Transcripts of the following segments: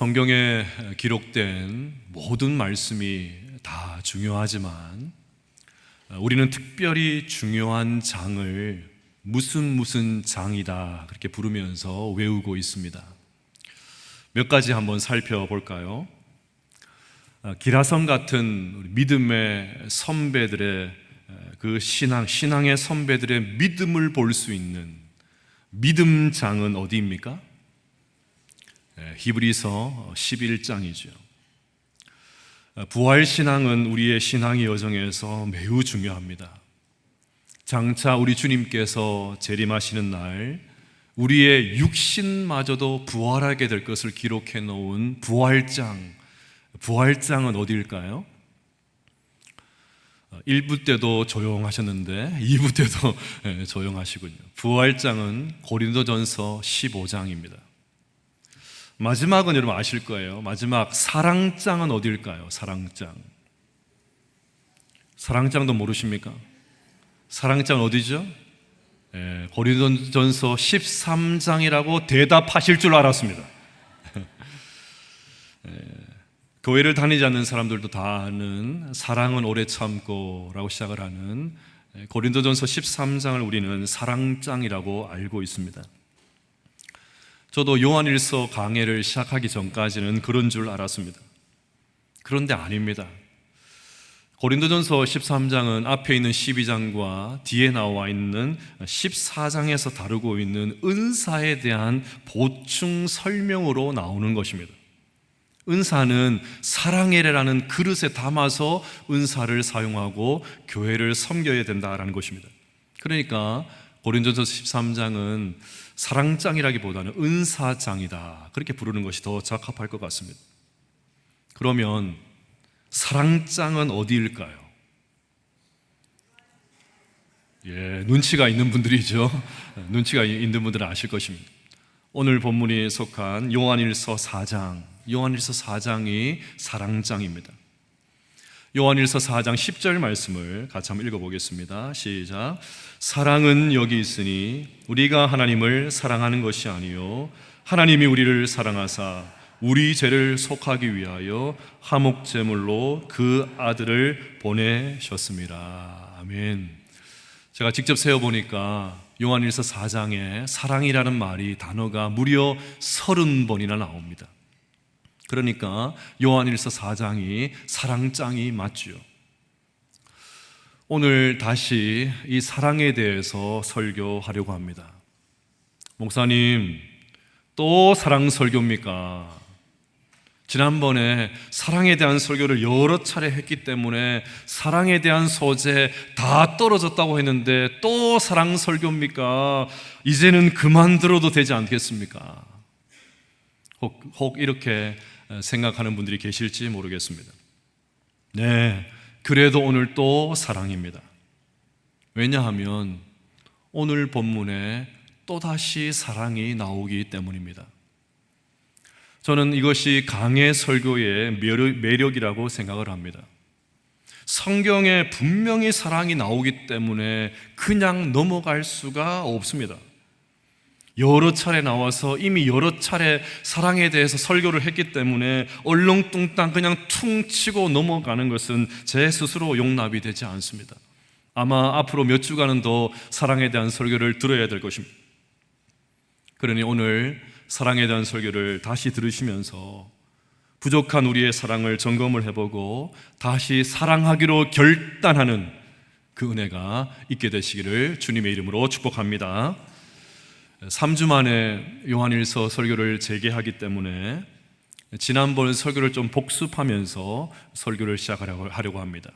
성경에 기록된 모든 말씀이 다 중요하지만 우리는 특별히 중요한 장을 무슨 장이다 그렇게 부르면서 외우고 있습니다. 몇 가지 한번 살펴볼까요? 기라성 같은 믿음의 선배들의 그 신앙의 선배들의 믿음을 볼 수 있는 믿음장은 어디입니까? 히브리서 11장이죠. 부활신앙은 우리의 신앙의 여정에서 매우 중요합니다. 장차 우리 주님께서 재림하시는 날 우리의 육신마저도 부활하게 될 것을 기록해 놓은 부활장은 어디일까요? 1부 때도 조용하셨는데 2부 때도 조용하시군요. 부활장은 고린도전서 15장입니다. 마지막은 여러분 아실 거예요. 마지막 사랑장은 어디일까요? 사랑장도 모르십니까? 사랑장은 어디죠? 고린도전서 13장이라고 대답하실 줄 알았습니다. 교회를 다니지 않는 사람들도 다 아는 사랑은 오래 참고 라고 시작을 하는 고린도전서 13장을 우리는 사랑장이라고 알고 있습니다. 저도 요한일서 강해를 시작하기 전까지는 그런 줄 알았습니다. 그런데 아닙니다. 고린도전서 13장은 앞에 있는 12장과 뒤에 나와 있는 14장에서 다루고 있는 은사에 대한 보충 설명으로 나오는 것입니다. 은사는 사랑이라는 그릇에 담아서 은사를 사용하고 교회를 섬겨야 된다라는 것입니다. 그러니까 고린도전서 13장은 사랑장이라기보다는 은사장이다 그렇게 부르는 것이 더 적합할 것 같습니다. 그러면 사랑장은 어디일까요? 눈치가 있는 분들이죠. 눈치가 있는 분들은 아실 것입니다. 오늘 본문이 속한 요한일서 4장이 사랑장입니다. 요한일서 4장 10절 말씀을 같이 한번 읽어보겠습니다. 시작. 사랑은 여기 있으니 우리가 하나님을 사랑하는 것이 아니요 하나님이 우리를 사랑하사 우리 죄를 속하기 위하여 화목제물로 그 아들을 보내셨습니다. 아멘. 제가 직접 세어보니까 요한일서 4장에 사랑이라는 단어가 무려 30번이나 나옵니다. 그러니까 요한일서 4장이 사랑장이 맞죠. 오늘 다시 이 사랑에 대해서 설교하려고 합니다. 목사님, 또 사랑 설교입니까? 지난번에 사랑에 대한 설교를 여러 차례 했기 때문에 사랑에 대한 소재 다 떨어졌다고 했는데 또 사랑 설교입니까? 이제는 그만 들어도 되지 않겠습니까? 혹 이렇게 생각하는 분들이 계실지 모르겠습니다. 네, 그래도 오늘 또 사랑입니다. 왜냐하면 오늘 본문에 또다시 사랑이 나오기 때문입니다. 저는 이것이 강해 설교의 매력이라고 생각을 합니다. 성경에 분명히 사랑이 나오기 때문에 그냥 넘어갈 수가 없습니다. 여러 차례 나와서 이미 여러 차례 사랑에 대해서 설교를 했기 때문에 얼렁뚱땅 그냥 퉁 치고 넘어가는 것은 제 스스로 용납이 되지 않습니다. 아마 앞으로 몇 주간은 더 사랑에 대한 설교를 들어야 될 것입니다. 그러니 오늘 사랑에 대한 설교를 다시 들으시면서 부족한 우리의 사랑을 점검을 해보고 다시 사랑하기로 결단하는 그 은혜가 있게 되시기를 주님의 이름으로 축복합니다. 3주 만에 요한일서 설교를 재개하기 때문에 지난번 설교를 좀 복습하면서 설교를 시작하려고 합니다.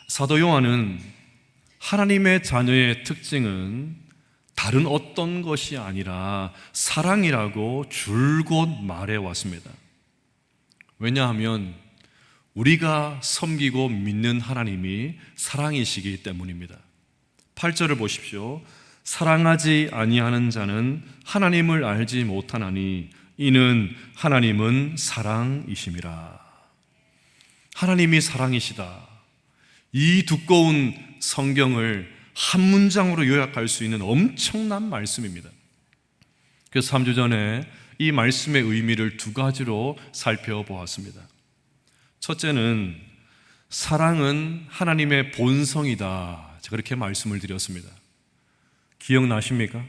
사도 요한은 하나님의 자녀의 특징은 다른 어떤 것이 아니라 사랑이라고 줄곧 말해왔습니다. 왜냐하면 우리가 섬기고 믿는 하나님이 사랑이시기 때문입니다. 8절을 보십시오. 사랑하지 아니하는 자는 하나님을 알지 못하나니 이는 하나님은 사랑이심이라. 하나님이 사랑이시다. 이 두꺼운 성경을 한 문장으로 요약할 수 있는 엄청난 말씀입니다. 그래서 3주 전에 이 말씀의 의미를 두 가지로 살펴보았습니다. 첫째는 사랑은 하나님의 본성이다. 제가 그렇게 말씀을 드렸습니다. 기억나십니까?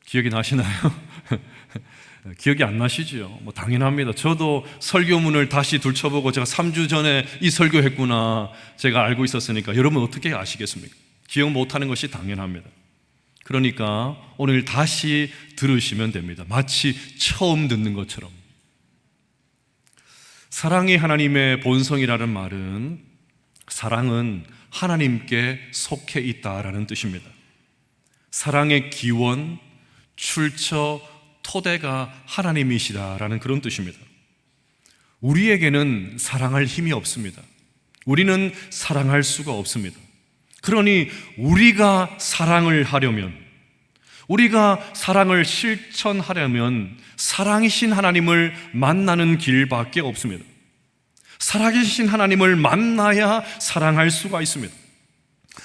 기억이 나시나요? 기억이 안 나시죠? 당연합니다. 저도 설교문을 다시 들춰보고 제가 3주 전에 이 설교했구나 제가 알고 있었으니까 여러분 어떻게 아시겠습니까? 기억 못하는 것이 당연합니다. 그러니까 오늘 다시 들으시면 됩니다. 마치 처음 듣는 것처럼. 사랑이 하나님의 본성이라는 말은 사랑은 하나님께 속해 있다라는 뜻입니다. 사랑의 기원, 출처, 토대가 하나님이시다라는 그런 뜻입니다. 우리에게는 사랑할 힘이 없습니다. 우리는 사랑할 수가 없습니다. 그러니 우리가 사랑을 하려면, 우리가 사랑을 실천하려면 사랑이신 하나님을 만나는 길밖에 없습니다. 살아계신 하나님을 만나야 사랑할 수가 있습니다.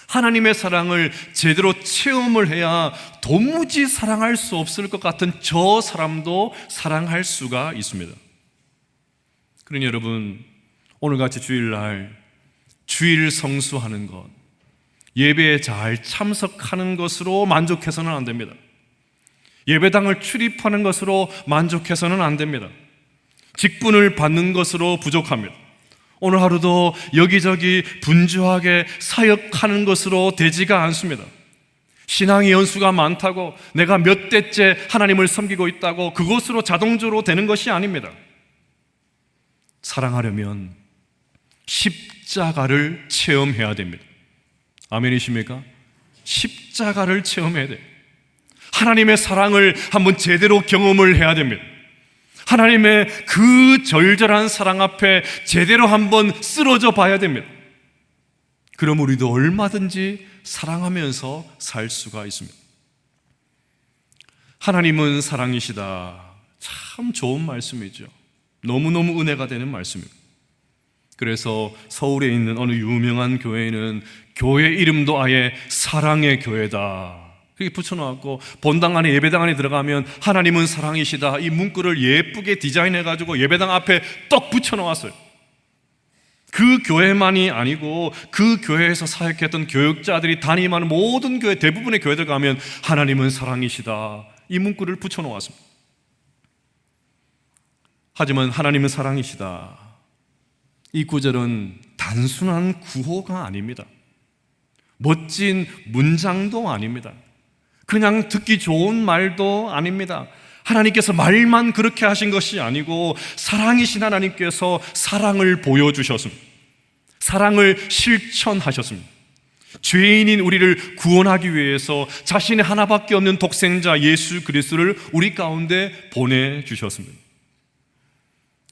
하나님의 사랑을 제대로 체험을 해야 도무지 사랑할 수 없을 것 같은 저 사람도 사랑할 수가 있습니다. 그러니 여러분, 오늘같이 주일날 주일 성수하는 것, 예배에 잘 참석하는 것으로 만족해서는 안 됩니다. 예배당을 출입하는 것으로 만족해서는 안 됩니다. 직분을 받는 것으로 부족합니다. 오늘 하루도 여기저기 분주하게 사역하는 것으로 되지가 않습니다. 신앙의 연수가 많다고 내가 몇 대째 하나님을 섬기고 있다고 그것으로 자동적으로 되는 것이 아닙니다. 사랑하려면 십자가를 체험해야 됩니다. 아멘이십니까? 십자가를 체험해야 돼요. 하나님의 사랑을 한번 제대로 경험을 해야 됩니다. 하나님의 그 절절한 사랑 앞에 제대로 한번 쓰러져 봐야 됩니다. 그럼 우리도 얼마든지 사랑하면서 살 수가 있습니다. 하나님은 사랑이시다. 참 좋은 말씀이죠. 너무너무 은혜가 되는 말씀입니다. 그래서 서울에 있는 어느 유명한 교회는 교회 이름도 아예 사랑의 교회다 그렇게 붙여놓았고, 본당 안에 예배당 안에 들어가면 하나님은 사랑이시다 이 문구를 예쁘게 디자인해가지고 예배당 앞에 떡 붙여놓았어요. 그 교회만이 아니고 그 교회에서 사역했던 교육자들이 담임하는 모든 교회, 대부분의 교회들 가면 하나님은 사랑이시다 이 문구를 붙여놓았습니다. 하지만 하나님은 사랑이시다 이 구절은 단순한 구호가 아닙니다. 멋진 문장도 아닙니다. 그냥 듣기 좋은 말도 아닙니다. 하나님께서 말만 그렇게 하신 것이 아니고 사랑이신 하나님께서 사랑을 보여주셨습니다. 사랑을 실천하셨습니다. 죄인인 우리를 구원하기 위해서 자신의 하나밖에 없는 독생자 예수 그리스도를 우리 가운데 보내주셨습니다.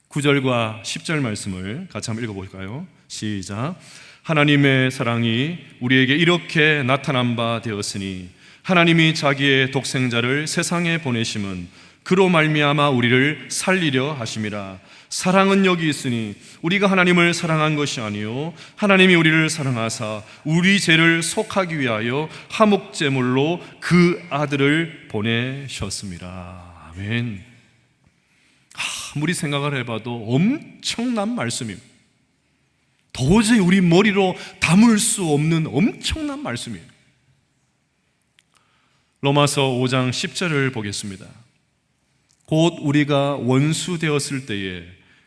9절과 10절 말씀을 같이 한번 읽어볼까요? 시작. 하나님의 사랑이 우리에게 이렇게 나타난 바 되었으니 하나님이 자기의 독생자를 세상에 보내심은 그로 말미암아 우리를 살리려 하심이라. 사랑은 여기 있으니 우리가 하나님을 사랑한 것이 아니요 하나님이 우리를 사랑하사 우리 죄를 속하기 위하여 화목제물로 그 아들을 보내셨습니다. 아멘. 아무리 생각을 해봐도 엄청난 말씀입니다. 도저히 우리 머리로 담을 수 없는 엄청난 말씀이에요. 로마서 5장 10절을 보겠습니다. 곧 우리가 원수 되었을 때에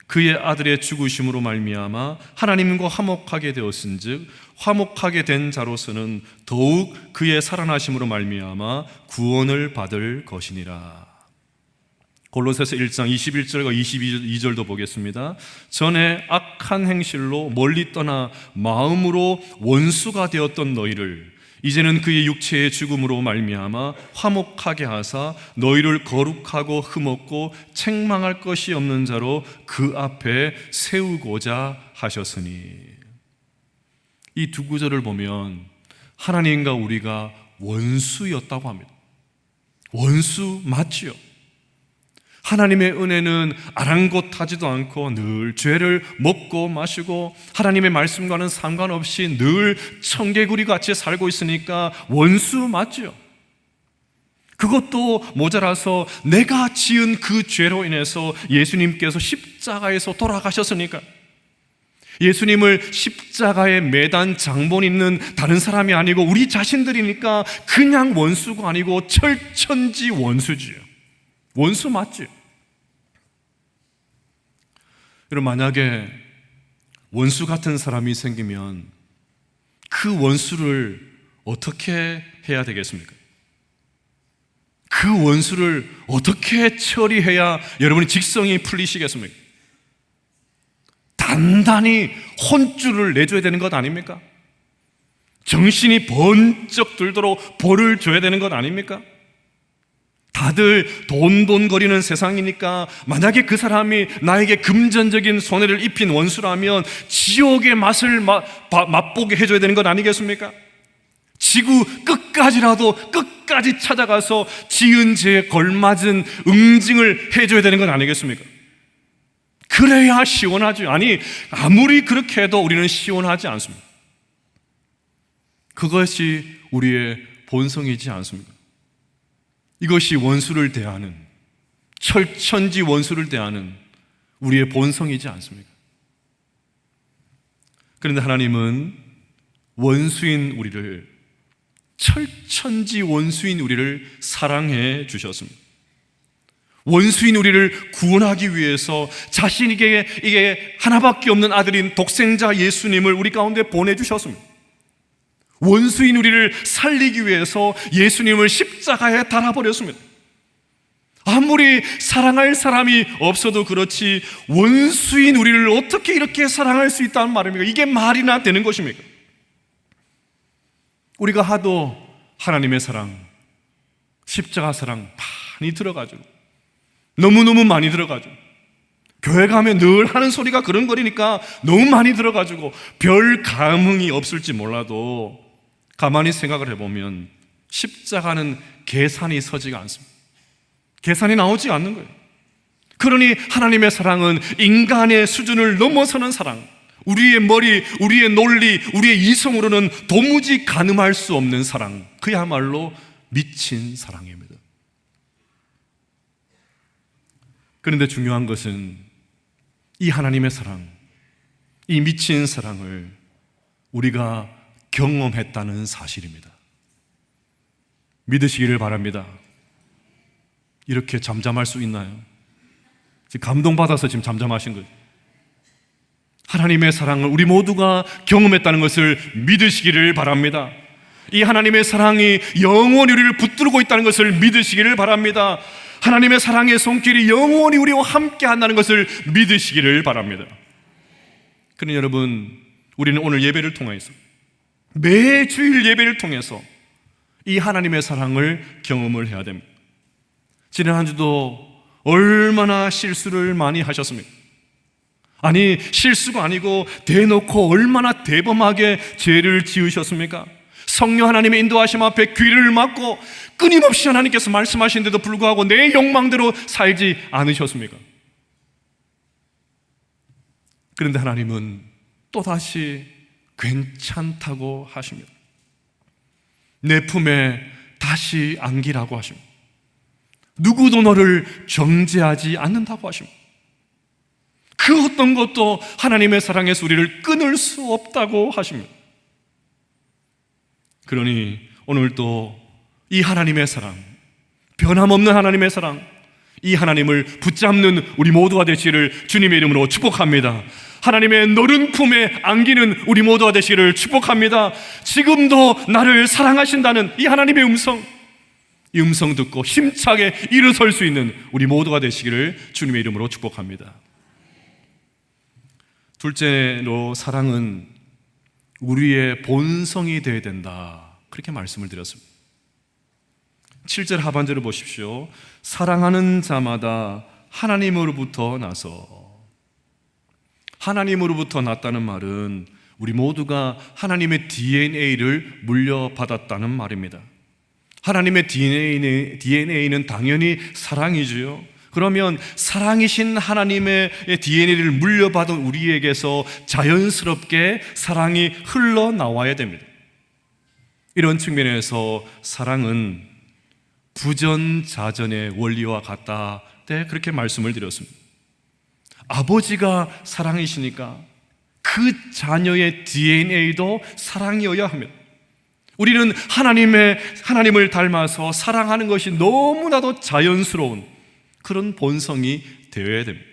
그의 아들의 죽으심으로 말미암아 하나님과 화목하게 되었은즉 화목하게 된 자로서는 더욱 그의 살아나심으로 말미암아 구원을 받을 것이니라. 골로새서 1장 21절과 22절도 보겠습니다. 전에 악한 행실로 멀리 떠나 마음으로 원수가 되었던 너희를 이제는 그의 육체의 죽음으로 말미암아 화목하게 하사 너희를 거룩하고 흠없고 책망할 것이 없는 자로 그 앞에 세우고자 하셨으니. 이 두 구절을 보면 하나님과 우리가 원수였다고 합니다. 원수 맞지요? 하나님의 은혜는 아랑곳하지도 않고 늘 죄를 먹고 마시고 하나님의 말씀과는 상관없이 늘 청개구리 같이 살고 있으니까 원수 맞죠. 그것도 모자라서 내가 지은 그 죄로 인해서 예수님께서 십자가에서 돌아가셨으니까, 예수님을 십자가에 매단 장본 있는 다른 사람이 아니고 우리 자신들이니까 그냥 원수가 아니고 철천지 원수지요. 원수 맞지요. 여러분, 만약에 원수 같은 사람이 생기면 그 원수를 어떻게 해야 되겠습니까? 그 원수를 어떻게 처리해야 여러분의 직성이 풀리시겠습니까? 단단히 혼쭐을 내줘야 되는 것 아닙니까? 정신이 번쩍 들도록 벌을 줘야 되는 것 아닙니까? 다들 돈돈거리는 세상이니까 만약에 그 사람이 나에게 금전적인 손해를 입힌 원수라면 지옥의 맛을 맛보게 해줘야 되는 것 아니겠습니까? 지구 끝까지 찾아가서 지은 죄에 걸맞은 응징을 해줘야 되는 건 아니겠습니까? 그래야 시원하죠. 아니, 아무리 그렇게 해도 우리는 시원하지 않습니다. 그것이 우리의 본성이지 않습니까? 이것이 원수를 대하는, 철천지 원수를 대하는 우리의 본성이지 않습니까? 그런데 하나님은 원수인 우리를, 철천지 원수인 우리를 사랑해 주셨습니다. 원수인 우리를 구원하기 위해서 자신에게 이게 하나밖에 없는 아들인 독생자 예수님을 우리 가운데 보내주셨습니다. 원수인 우리를 살리기 위해서 예수님을 십자가에 달아버렸습니다. 아무리 사랑할 사람이 없어도 그렇지 원수인 우리를 어떻게 이렇게 사랑할 수 있다는 말입니까? 이게 말이나 되는 것입니까? 우리가 하도 하나님의 사랑, 십자가 사랑 많이 들어가지고, 너무너무 많이 들어가지고, 교회 가면 늘 하는 소리가 그런 거리니까 너무 많이 들어가지고 별 감흥이 없을지 몰라도 가만히 생각을 해보면 십자가는 계산이 서지가 않습니다. 계산이 나오지 않는 거예요. 그러니 하나님의 사랑은 인간의 수준을 넘어서는 사랑, 우리의 머리, 우리의 논리, 우리의 이성으로는 도무지 가늠할 수 없는 사랑, 그야말로 미친 사랑입니다. 그런데 중요한 것은 이 하나님의 사랑, 이 미친 사랑을 우리가 경험했다는 사실입니다. 믿으시기를 바랍니다. 이렇게 잠잠할 수 있나요? 지금 감동받아서 지금 잠잠하신 거예요. 하나님의 사랑을 우리 모두가 경험했다는 것을 믿으시기를 바랍니다. 이 하나님의 사랑이 영원히 우리를 붙들고 있다는 것을 믿으시기를 바랍니다. 하나님의 사랑의 손길이 영원히 우리와 함께 한다는 것을 믿으시기를 바랍니다. 그러니 여러분, 우리는 오늘 예배를 통해서, 매주일 예배를 통해서 이 하나님의 사랑을 경험을 해야 됩니다. 지난 한 주도 얼마나 실수를 많이 하셨습니까? 아니, 실수가 아니고 대놓고 얼마나 대범하게 죄를 지으셨습니까? 성령 하나님의 인도하심 앞에 귀를 막고 끊임없이 하나님께서 말씀하시는데도 불구하고 내 욕망대로 살지 않으셨습니까? 그런데 하나님은 또다시 괜찮다고 하십니다. 내 품에 다시 안기라고 하십니다. 누구도 너를 정죄하지 않는다고 하십니다. 그 어떤 것도 하나님의 사랑에서 우리를 끊을 수 없다고 하십니다. 그러니 오늘도 이 하나님의 사랑, 변함없는 하나님의 사랑, 이 하나님을 붙잡는 우리 모두가 되시기를 주님의 이름으로 축복합니다. 하나님의 너른 품에 안기는 우리 모두가 되시기를 축복합니다. 지금도 나를 사랑하신다는 이 하나님의 음성, 이 음성 듣고 힘차게 일어설 수 있는 우리 모두가 되시기를 주님의 이름으로 축복합니다. 둘째로, 사랑은 우리의 본성이 되어야 된다, 그렇게 말씀을 드렸습니다. 7절 하반절을 보십시오. 사랑하는 자마다 하나님으로부터 나서, 하나님으로부터 났다는 말은 우리 모두가 하나님의 DNA를 물려받았다는 말입니다. 하나님의 DNA는 당연히 사랑이지요. 그러면 사랑이신 하나님의 DNA를 물려받은 우리에게서 자연스럽게 사랑이 흘러나와야 됩니다. 이런 측면에서 사랑은 부전자전의 원리와 같다. 네, 그렇게 말씀을 드렸습니다. 아버지가 사랑이시니까 그 자녀의 DNA도 사랑이어야 합니다. 우리는 하나님을 닮아서 사랑하는 것이 너무나도 자연스러운 그런 본성이 되어야 됩니다.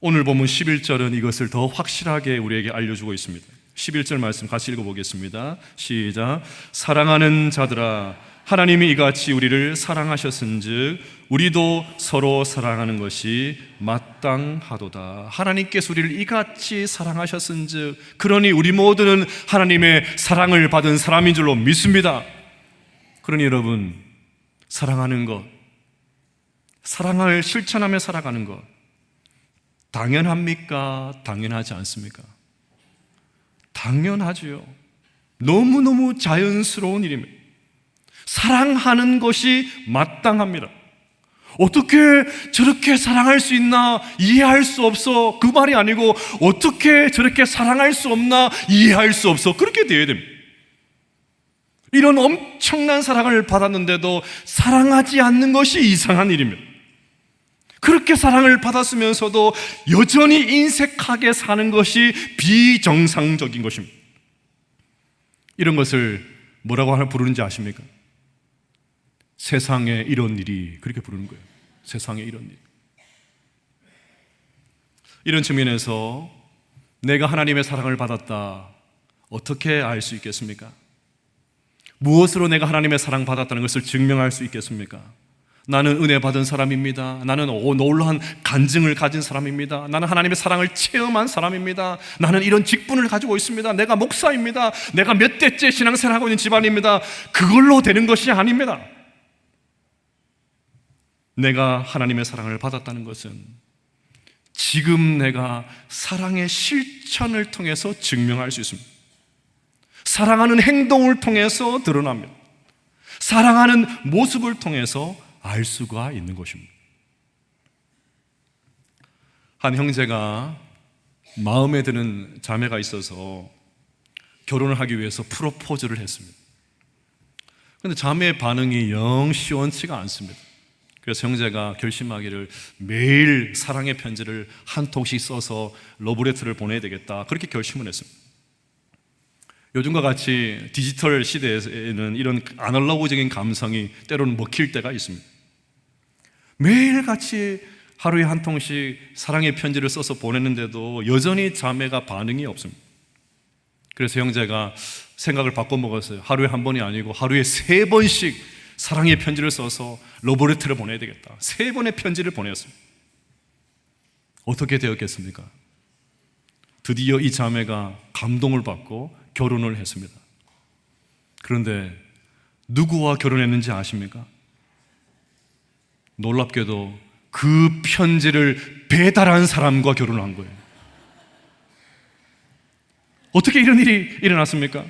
오늘 본문 11절은 이것을 더 확실하게 우리에게 알려주고 있습니다. 11절 말씀 같이 읽어보겠습니다. 시작. 사랑하는 자들아, 하나님이 이같이 우리를 사랑하셨은즉 우리도 서로 사랑하는 것이 마땅하도다. 하나님께서 우리를 이같이 사랑하셨은즉, 그러니 우리 모두는 하나님의 사랑을 받은 사람인 줄로 믿습니다. 그러니 여러분, 사랑하는 것, 사랑을 실천하며 살아가는 것 당연합니까? 당연하지 않습니까? 당연하지요. 너무너무 자연스러운 일입니다. 사랑하는 것이 마땅합니다. 어떻게 저렇게 사랑할 수 있나 이해할 수 없어, 그 말이 아니고 어떻게 저렇게 사랑할 수 없나 이해할 수 없어, 그렇게 되어야 됩니다. 이런 엄청난 사랑을 받았는데도 사랑하지 않는 것이 이상한 일입니다. 그렇게 사랑을 받았으면서도 여전히 인색하게 사는 것이 비정상적인 것입니다. 이런 것을 뭐라고 부르는지 아십니까? 세상에 이런 일이, 그렇게 부르는 거예요. 세상에 이런 일. 이런 측면에서 내가 하나님의 사랑을 받았다, 어떻게 알 수 있겠습니까? 무엇으로 내가 하나님의 사랑 받았다는 것을 증명할 수 있겠습니까? 나는 은혜 받은 사람입니다. 나는 놀라운 간증을 가진 사람입니다. 나는 하나님의 사랑을 체험한 사람입니다. 나는 이런 직분을 가지고 있습니다. 내가 목사입니다. 내가 몇 대째 신앙생활하고 있는 집안입니다. 그걸로 되는 것이 아닙니다. 내가 하나님의 사랑을 받았다는 것은 지금 내가 사랑의 실천을 통해서 증명할 수 있습니다. 사랑하는 행동을 통해서 드러납니다. 사랑하는 모습을 통해서 알 수가 있는 것입니다. 한 형제가 마음에 드는 자매가 있어서 결혼을 하기 위해서 프로포즈를 했습니다. 그런데 자매의 반응이 영 시원치가 않습니다. 그래서 형제가 결심하기를 매일 사랑의 편지를 한 통씩 써서 러브레터를 보내야 되겠다, 그렇게 결심을 했습니다. 요즘과 같이 디지털 시대에는 이런 아날로그적인 감성이 때로는 먹힐 때가 있습니다. 매일같이 하루에 한 통씩 사랑의 편지를 써서 보냈는데도 여전히 자매가 반응이 없습니다. 그래서 형제가 생각을 바꿔먹었어요. 하루에 한 번이 아니고 하루에 3번씩 사랑의 편지를 써서 러브레터를 보내야 되겠다. 3번의 편지를 보냈습니다. 어떻게 되었겠습니까? 드디어 이 자매가 감동을 받고 결혼을 했습니다. 그런데 누구와 결혼했는지 아십니까? 놀랍게도 그 편지를 배달한 사람과 결혼한 거예요. 어떻게 이런 일이 일어났습니까?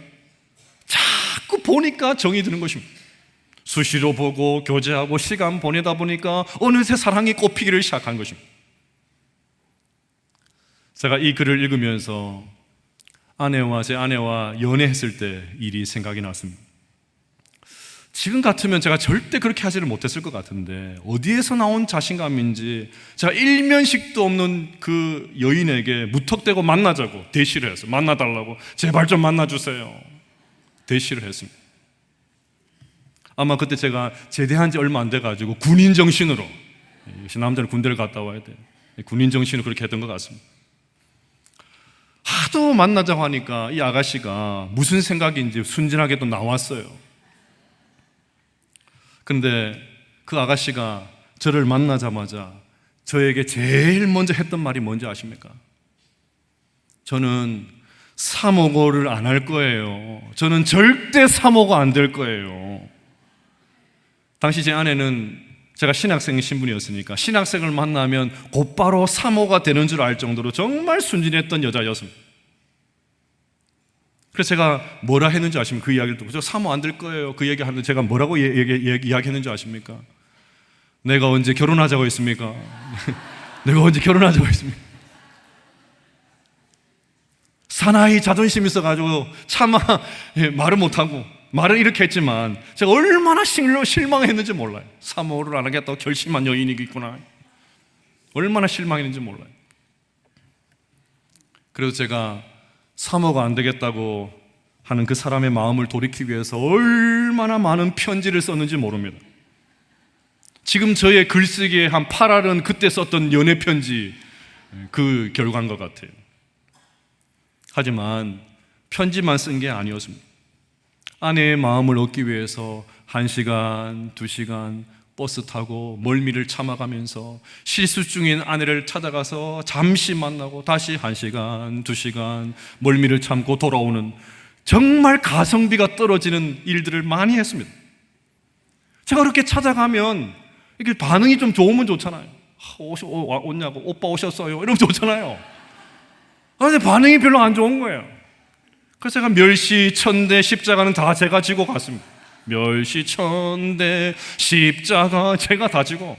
자꾸 보니까 정이 드는 것입니다. 수시로 보고 교제하고 시간 보내다 보니까 어느새 사랑이 꽃피기를 시작한 것입니다. 제가 이 글을 읽으면서 제 아내와 연애했을 때 일이 생각이 났습니다. 지금 같으면 제가 절대 그렇게 하지를 못했을 것 같은데 어디에서 나온 자신감인지 제가 일면식도 없는 그 여인에게 무턱대고 만나자고 대시를 했어요. 만나달라고, 제발 좀 만나주세요, 대시를 했습니다. 아마 그때 제가 제대한 지 얼마 안 돼가지고 군인 정신으로, 역시 남자는 군대를 갔다 와야 돼, 군인 정신으로 그렇게 했던 것 같습니다. 하도 만나자고 하니까 이 아가씨가 무슨 생각인지 순진하게 또 나왔어요. 근데 그 아가씨가 저를 만나자마자 저에게 제일 먼저 했던 말이 뭔지 아십니까? 저는 사모고를 안 할 거예요. 저는 절대 사모가 안 될 거예요. 당시 제 아내는 제가 신학생 신분이었으니까 신학생을 만나면 곧바로 사모가 되는 줄 알 정도로 정말 순진했던 여자였습니다. 그래서 제가 뭐라 했는지 아십니까? 그 이야기를 듣고 저 사모 안 될 거예요, 그 얘기 하는데 제가 뭐라고 이야기했는지 아십니까? 내가 언제 결혼하자고 했습니까? 내가 언제 결혼하자고 했습니까? 사나이 자존심 있어가지고 차마 말을 못하고 말은 이렇게 했지만 제가 얼마나 실망했는지 몰라요. 사모를 안 하겠다고 결심한 여인이 있구나. 얼마나 실망했는지 몰라요. 그래서 제가 사모가 안 되겠다고 하는 그 사람의 마음을 돌이키기 위해서 얼마나 많은 편지를 썼는지 모릅니다. 지금 저의 글쓰기에 한 8알은 그때 썼던 연애 편지 그 결과인 것 같아요. 하지만 편지만 쓴 게 아니었습니다. 아내의 마음을 얻기 위해서 1시간, 2시간 버스 타고 멀미를 참아가면서 실수 중인 아내를 찾아가서 잠시 만나고 다시 1시간, 2시간 멀미를 참고 돌아오는 정말 가성비가 떨어지는 일들을 많이 했습니다. 제가 그렇게 찾아가면 이게 반응이 좀 좋으면 좋잖아요. 왔냐고, 오빠 오셨어요, 이러면 좋잖아요. 그런데 반응이 별로 안 좋은 거예요. 그래서 제가 멸시, 천대, 십자가는 다 제가 지고 갔습니다. 멸시, 천대, 십자가 제가 다 지고.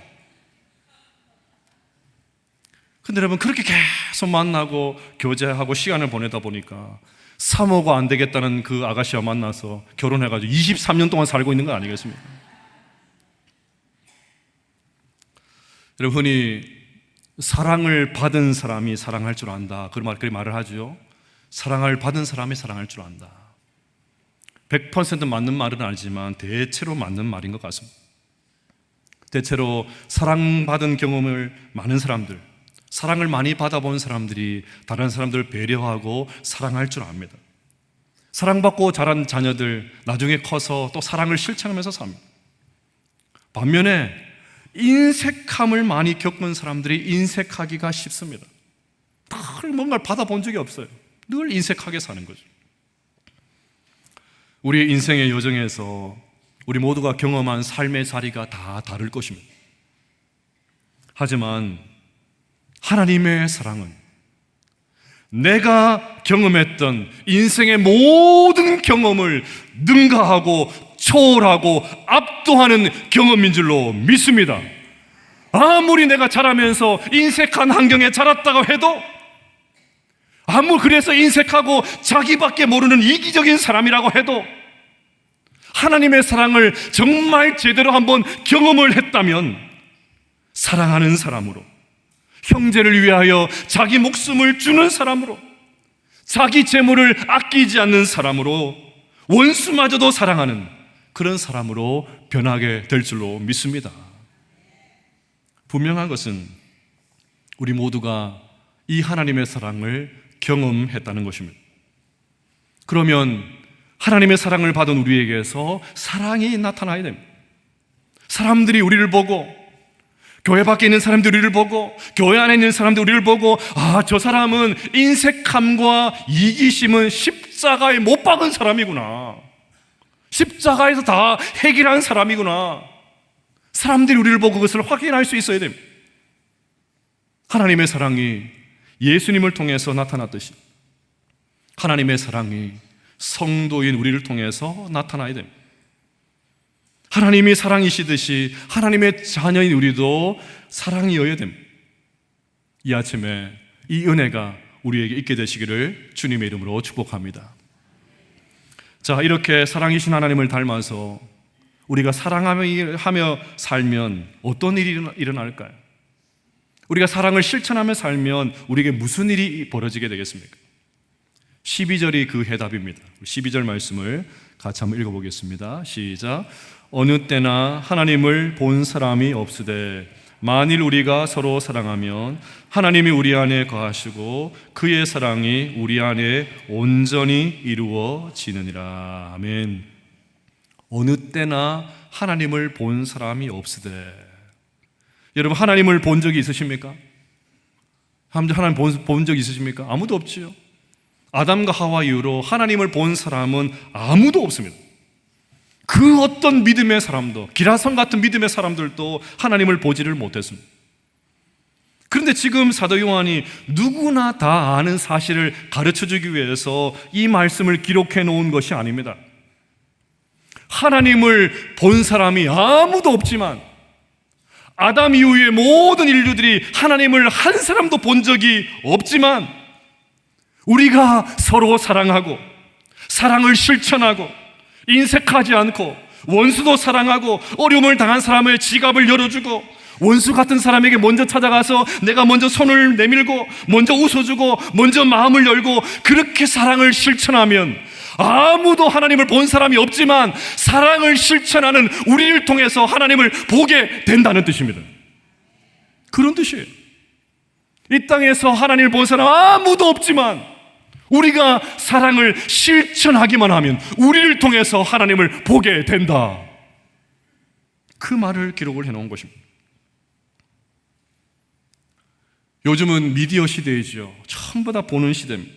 근데 여러분, 그렇게 계속 만나고 교제하고 시간을 보내다 보니까 사모가 안 되겠다는 그 아가씨와 만나서 결혼해가지고 23년 동안 살고 있는 거 아니겠습니까? 여러분, 흔히 사랑을 받은 사람이 사랑할 줄 안다, 그렇게 말을 하죠. 사랑을 받은 사람이 사랑할 줄 안다. 100% 맞는 말은 아니지만 대체로 맞는 말인 것 같습니다. 대체로 사랑받은 경험을 많은 사람들, 사랑을 많이 받아본 사람들이 다른 사람들을 배려하고 사랑할 줄 압니다. 사랑받고 자란 자녀들 나중에 커서 또 사랑을 실천하면서 삽니다. 반면에 인색함을 많이 겪은 사람들이 인색하기가 쉽습니다. 늘 뭔가를 받아본 적이 없어요. 늘 인색하게 사는 거죠. 우리의 인생의 여정에서 우리 모두가 경험한 삶의 자리가 다 다를 것입니다. 하지만 하나님의 사랑은 내가 경험했던 인생의 모든 경험을 능가하고 초월하고 압도하는 경험인 줄로 믿습니다. 아무리 내가 자라면서 인색한 환경에 자랐다고 해도, 아무리 그래서 인색하고 자기밖에 모르는 이기적인 사람이라고 해도, 하나님의 사랑을 정말 제대로 한번 경험을 했다면 사랑하는 사람으로, 형제를 위하여 자기 목숨을 주는 사람으로, 자기 재물을 아끼지 않는 사람으로, 원수마저도 사랑하는 그런 사람으로 변하게 될 줄로 믿습니다. 분명한 것은 우리 모두가 이 하나님의 사랑을 경험했다는 것입니다. 그러면 하나님의 사랑을 받은 우리에게서 사랑이 나타나야 됩니다. 사람들이 우리를 보고, 교회 밖에 있는 사람들이 우리를 보고, 교회 안에 있는 사람들이 우리를 보고, 아, 저 사람은 인색함과 이기심은 십자가에 못 박은 사람이구나, 십자가에서 다 해결한 사람이구나, 사람들이 우리를 보고 그것을 확인할 수 있어야 됩니다. 하나님의 사랑이 예수님을 통해서 나타났듯이 하나님의 사랑이 성도인 우리를 통해서 나타나야 됩니다. 하나님이 사랑이시듯이 하나님의 자녀인 우리도 사랑이어야 됩니다. 이 아침에 이 은혜가 우리에게 있게 되시기를 주님의 이름으로 축복합니다. 자, 이렇게 사랑이신 하나님을 닮아서 우리가 사랑하며 살면 어떤 일이 일어날까요? 우리가 사랑을 실천하며 살면 우리에게 무슨 일이 벌어지게 되겠습니까? 12절이 그 해답입니다. 12절 말씀을 같이 한번 읽어보겠습니다. 시작. 어느 때나 하나님을 본 사람이 없으되 만일 우리가 서로 사랑하면 하나님이 우리 안에 거하시고 그의 사랑이 우리 안에 온전히 이루어지느니라. 아멘. 어느 때나 하나님을 본 사람이 없으되. 여러분, 하나님을 본 적이 있으십니까? 하나님 본 적 있으십니까? 아무도 없지요. 아담과 하와 이후로 하나님을 본 사람은 아무도 없습니다. 그 어떤 믿음의 사람도, 기라성 같은 믿음의 사람들도 하나님을 보지를 못했습니다. 그런데 지금 사도 요한이 누구나 다 아는 사실을 가르쳐주기 위해서 이 말씀을 기록해 놓은 것이 아닙니다. 하나님을 본 사람이 아무도 없지만 아담 이후의 모든 인류들이 하나님을 한 사람도 본 적이 없지만 우리가 서로 사랑하고 사랑을 실천하고 인색하지 않고 원수도 사랑하고 어려움을 당한 사람의 지갑을 열어주고 원수 같은 사람에게 먼저 찾아가서 내가 먼저 손을 내밀고 먼저 웃어주고 먼저 마음을 열고 그렇게 사랑을 실천하면 아무도 하나님을 본 사람이 없지만 사랑을 실천하는 우리를 통해서 하나님을 보게 된다는 뜻입니다. 그런 뜻이에요. 이 땅에서 하나님을 본 사람 아무도 없지만 우리가 사랑을 실천하기만 하면 우리를 통해서 하나님을 보게 된다. 그 말을 기록을 해놓은 것입니다. 요즘은 미디어 시대이지요. 전부 다 보는 시대입니다.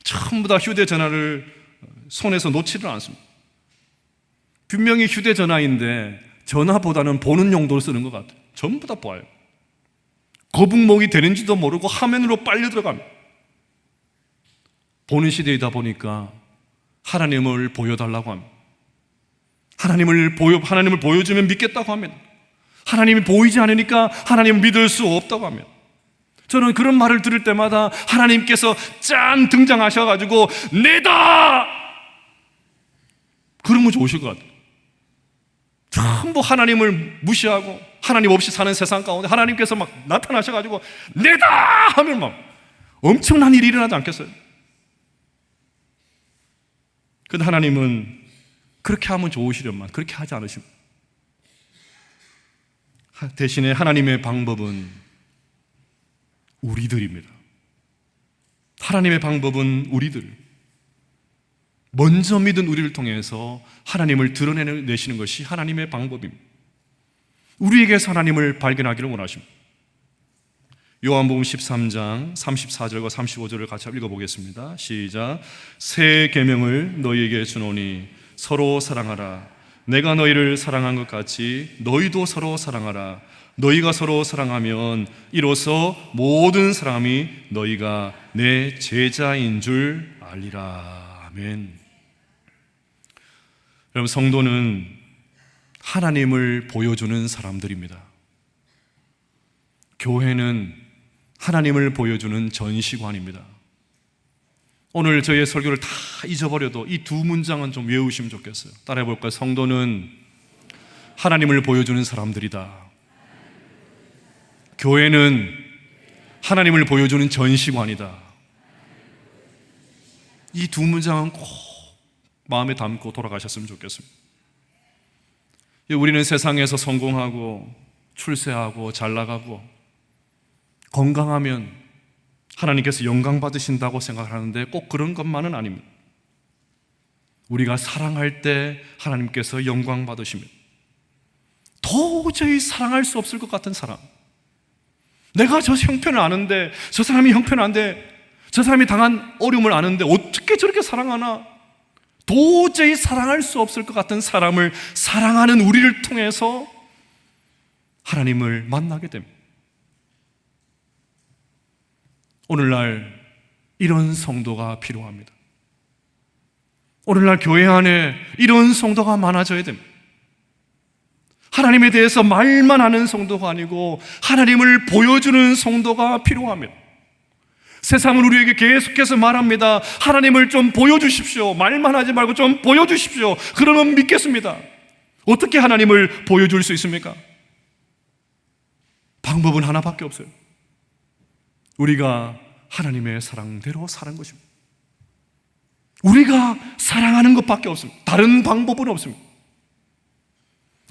전부 다 휴대전화를 손에서 놓지를 않습니다. 분명히 휴대전화인데 전화보다는 보는 용도로 쓰는 것 같아요. 전부 다 봐요. 거북목이 되는지도 모르고 화면으로 빨려 들어갑니다. 보는 시대이다 보니까 하나님을 보여달라고 합니다. 하나님을 보여주면 믿겠다고 합니다. 하나님이 보이지 않으니까 하나님을 믿을 수 없다고 합니다. 저는 그런 말을 들을 때마다 하나님께서 짠 등장하셔가지고 내다! 그러면 좋으실 것 같아요. 전부 하나님을 무시하고 하나님 없이 사는 세상 가운데 하나님께서 막 나타나셔가지고 내다! 하면 막 엄청난 일이 일어나지 않겠어요? 근데 하나님은 그렇게 하면 좋으시련만 그렇게 하지 않으십니다. 대신에 하나님의 방법은 우리들입니다. 하나님의 방법은 우리들, 먼저 믿은 우리를 통해서 하나님을 드러내시는 것이 하나님의 방법입니다. 우리에게서 하나님을 발견하기를 원하십니다. 요한복음 13장 34절과 35절을 같이 읽어보겠습니다. 시작. 새 계명을 너희에게 주노니 서로 사랑하라. 내가 너희를 사랑한 것 같이 너희도 서로 사랑하라. 너희가 서로 사랑하면 이로써 모든 사람이 너희가 내 제자인 줄 알리라. 아멘. 여러분, 성도는 하나님을 보여주는 사람들입니다. 교회는 하나님을 보여주는 전시관입니다. 오늘 저희의 설교를 다 잊어버려도 이 두 문장은 좀 외우시면 좋겠어요. 따라해 볼까요? 성도는 하나님을 보여주는 사람들이다. 교회는 하나님을 보여주는 전시관이다. 이 두 문장은 꼭 마음에 담고 돌아가셨으면 좋겠습니다. 우리는 세상에서 성공하고 출세하고 잘 나가고 건강하면 하나님께서 영광 받으신다고 생각하는데 꼭 그런 것만은 아닙니다. 우리가 사랑할 때 하나님께서 영광 받으십니다. 도저히 사랑할 수 없을 것 같은 사람, 내가 저 형편을 아는데 저 사람이 형편한데 저 사람이 당한 어려움을 아는데 어떻게 저렇게 사랑하나, 도저히 사랑할 수 없을 것 같은 사람을 사랑하는 우리를 통해서 하나님을 만나게 됩니다. 오늘날 이런 성도가 필요합니다. 오늘날 교회 안에 이런 성도가 많아져야 됩니다. 하나님에 대해서 말만 하는 성도가 아니고 하나님을 보여주는 성도가 필요합니다. 세상은 우리에게 계속해서 말합니다. 하나님을 좀 보여주십시오. 말만 하지 말고 좀 보여주십시오. 그러면 믿겠습니다. 어떻게 하나님을 보여줄 수 있습니까? 방법은 하나밖에 없어요. 우리가 하나님의 사랑대로 사는 것입니다. 우리가 사랑하는 것밖에 없습니다. 다른 방법은 없습니다.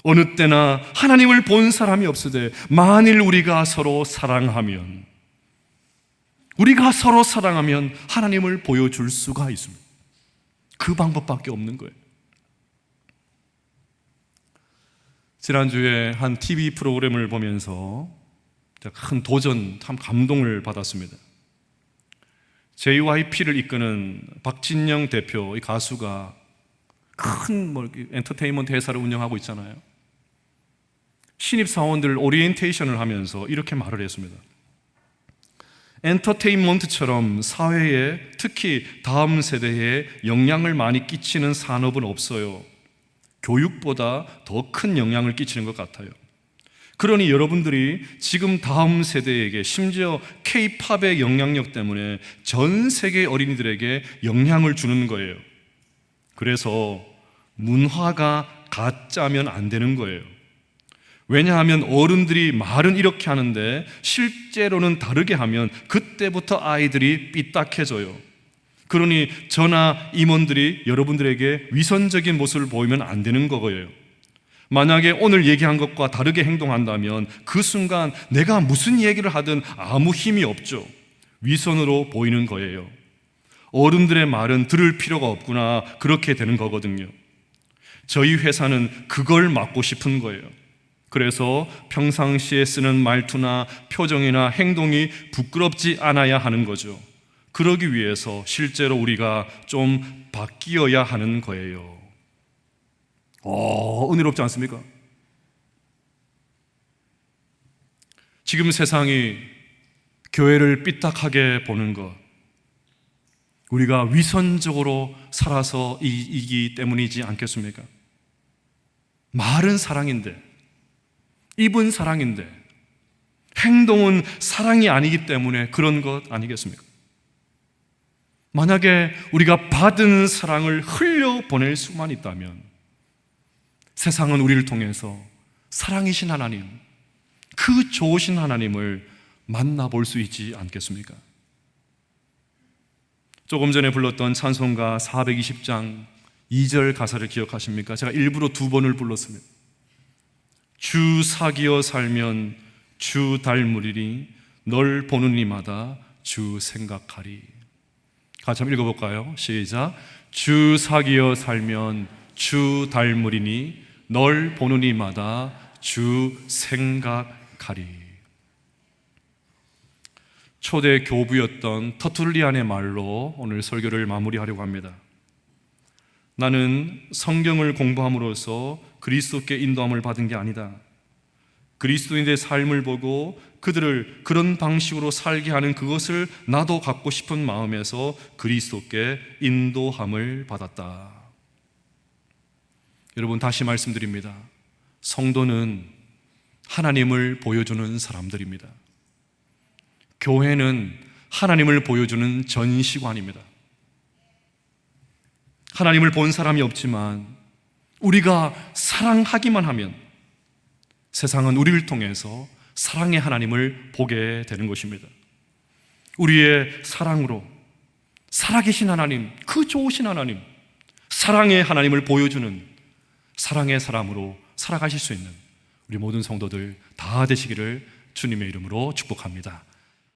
어느 때나 하나님을 본 사람이 없으되 만일 우리가 서로 사랑하면 하나님을 보여줄 수가 있습니다. 그 방법밖에 없는 거예요. 지난주에 한 TV 프로그램을 보면서 큰 도전, 참 감동을 받았습니다. JYP를 이끄는 박진영 대표, 이 가수가 큰 엔터테인먼트 회사를 운영하고 있잖아요. 신입사원들 오리엔테이션을 하면서 이렇게 말을 했습니다. 엔터테인먼트처럼 사회에, 특히 다음 세대에 영향을 많이 끼치는 산업은 없어요. 교육보다 더 큰 영향을 끼치는 것 같아요. 그러니 여러분들이 지금 다음 세대에게, 심지어 K-팝의 영향력 때문에 전 세계 어린이들에게 영향을 주는 거예요. 그래서 문화가 가짜면 안 되는 거예요. 왜냐하면 어른들이 말은 이렇게 하는데 실제로는 다르게 하면 그때부터 아이들이 삐딱해져요. 그러니 저나 임원들이 여러분들에게 위선적인 모습을 보이면 안 되는 거예요. 만약에 오늘 얘기한 것과 다르게 행동한다면 그 순간 내가 무슨 얘기를 하든 아무 힘이 없죠. 위선으로 보이는 거예요. 어른들의 말은 들을 필요가 없구나, 그렇게 되는 거거든요. 저희 회사는 그걸 막고 싶은 거예요. 그래서 평상시에 쓰는 말투나 표정이나 행동이 부끄럽지 않아야 하는 거죠. 그러기 위해서 실제로 우리가 좀 바뀌어야 하는 거예요. 은혜롭지 않습니까? 지금 세상이 교회를 삐딱하게 보는 것, 우리가 위선적으로 살아서 이기 때문이지 않겠습니까? 말은 사랑인데, 입은 사랑인데, 행동은 사랑이 아니기 때문에 그런 것 아니겠습니까? 만약에 우리가 받은 사랑을 흘려보낼 수만 있다면 세상은 우리를 통해서 사랑이신 하나님, 그 좋으신 하나님을 만나볼 수 있지 않겠습니까? 조금 전에 불렀던 찬송가 420장 2절 가사를 기억하십니까? 제가 일부러 2번을 불렀습니다. 주 사귀어 살면 주 닮으리니 널 보는 이마다 주 생각하리. 같이 한번 읽어볼까요? 시작. 주 사귀어 살면 주 닮으리니 널 보는 이마다 주 생각하리. 초대 교부였던 터툴리안의 말로 오늘 설교를 마무리하려고 합니다. 나는 성경을 공부함으로써 그리스도께 인도함을 받은 게 아니다. 그리스도인들의 삶을 보고 그들을 그런 방식으로 살게 하는 그것을 나도 갖고 싶은 마음에서 그리스도께 인도함을 받았다. 여러분, 다시 말씀드립니다. 성도는 하나님을 보여주는 사람들입니다. 교회는 하나님을 보여주는 전시관입니다. 하나님을 본 사람이 없지만 우리가 사랑하기만 하면 세상은 우리를 통해서 사랑의 하나님을 보게 되는 것입니다. 우리의 사랑으로 살아계신 하나님, 그 좋으신 하나님, 사랑의 하나님을 보여주는 사랑의 사람으로 살아가실 수 있는 우리 모든 성도들 다 되시기를 주님의 이름으로 축복합니다.